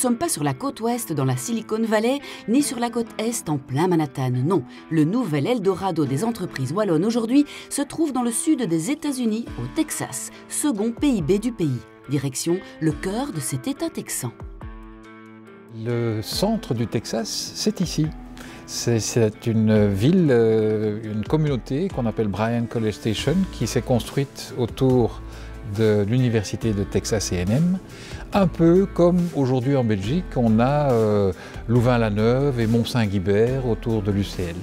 sommes pas sur la côte ouest dans la Silicon Valley, ni sur la côte est en plein Manhattan, non. Le nouvel Eldorado des entreprises wallonnes aujourd'hui se trouve dans le sud des États-Unis, au Texas, second PIB du pays. Direction le cœur de cet État texan. Le centre du Texas, c'est ici. C'est une ville, une communauté qu'on appelle Bryan College Station qui s'est construite autour de l'université de Texas A&M, un peu comme aujourd'hui en Belgique, on a Louvain-la-Neuve et Mont-Saint-Guibert autour de l'UCL.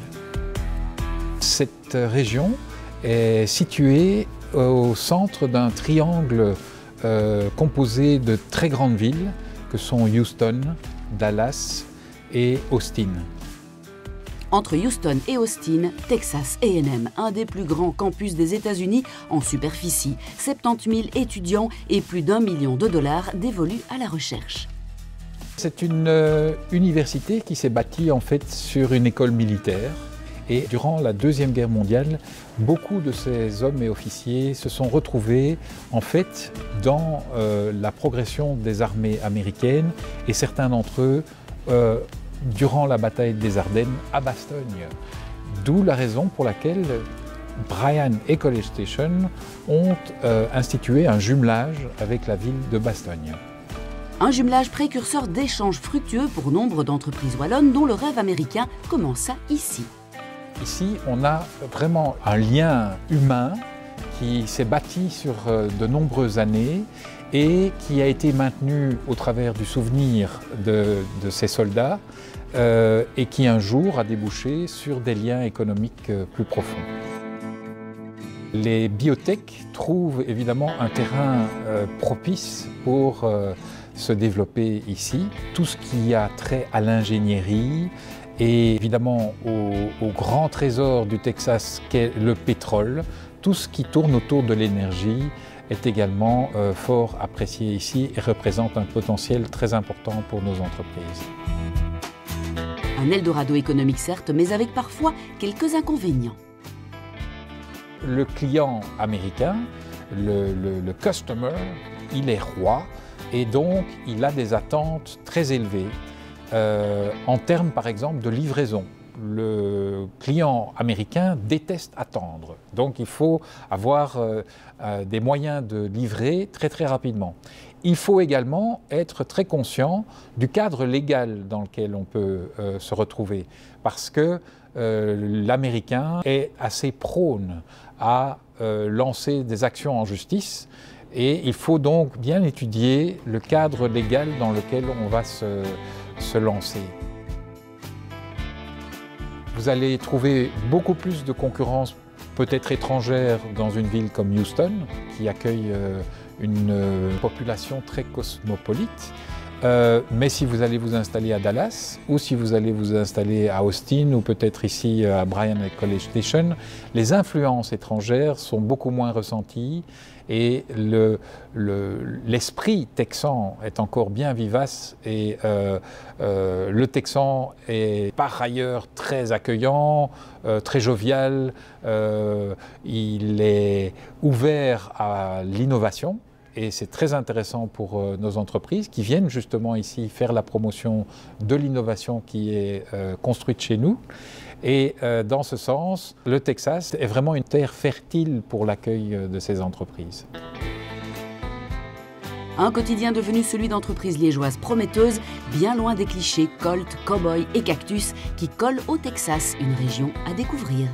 Cette région est située au centre d'un triangle composé de très grandes villes que sont Houston, Dallas et Austin. Entre Houston et Austin, Texas A&M, un des plus grands campus des États-Unis en superficie, 70 000 étudiants et plus d'1 million de dollars dévolus à la recherche. C'est une université qui s'est bâtie en fait sur une école militaire. Et durant la Deuxième Guerre mondiale, beaucoup de ces hommes et officiers se sont retrouvés en fait dans la progression des armées américaines et certains d'entre eux durant la bataille des Ardennes à Bastogne. D'où la raison pour laquelle Bryan et College Station ont institué un jumelage avec la ville de Bastogne. Un jumelage précurseur d'échanges fructueux pour nombre d'entreprises wallonnes dont le rêve américain commença ici. Ici, on a vraiment un lien humain qui s'est bâti sur de nombreuses années et qui a été maintenu au travers du souvenir de ces soldats et qui un jour a débouché sur des liens économiques plus profonds. Les biotech trouvent évidemment un terrain propice pour se développer ici. Tout ce qui a trait à l'ingénierie et évidemment au grand trésor du Texas qu'est le pétrole, tout ce qui tourne autour de l'énergie est également fort apprécié ici et représente un potentiel très important pour nos entreprises. Un Eldorado économique certes, mais avec parfois quelques inconvénients. Le client américain, le customer, il est roi et donc il a des attentes très élevées en termes par exemple de livraison. Le client américain déteste attendre, donc il faut avoir des moyens de livrer très rapidement. Il faut également être très conscient du cadre légal dans lequel on peut se retrouver, parce que l'Américain est assez prône à lancer des actions en justice et il faut donc bien étudier le cadre légal dans lequel on va se lancer. Vous allez trouver beaucoup plus de concurrence peut-être étrangère dans une ville comme Houston, qui accueille une population très cosmopolite. Mais si vous allez vous installer à Dallas, ou si vous allez vous installer à Austin, ou peut-être ici à Bryan College Station, les influences étrangères sont beaucoup moins ressenties et l'esprit texan est encore bien vivace et le texan est par ailleurs très accueillant, très jovial, il est ouvert à l'innovation. Et c'est très intéressant pour nos entreprises qui viennent justement ici faire la promotion de l'innovation qui est construite chez nous. Et dans ce sens, le Texas est vraiment une terre fertile pour l'accueil de ces entreprises. Un quotidien devenu celui d'entreprises liégeoises prometteuses, bien loin des clichés Colt, Cowboy et Cactus qui collent au Texas, une région à découvrir.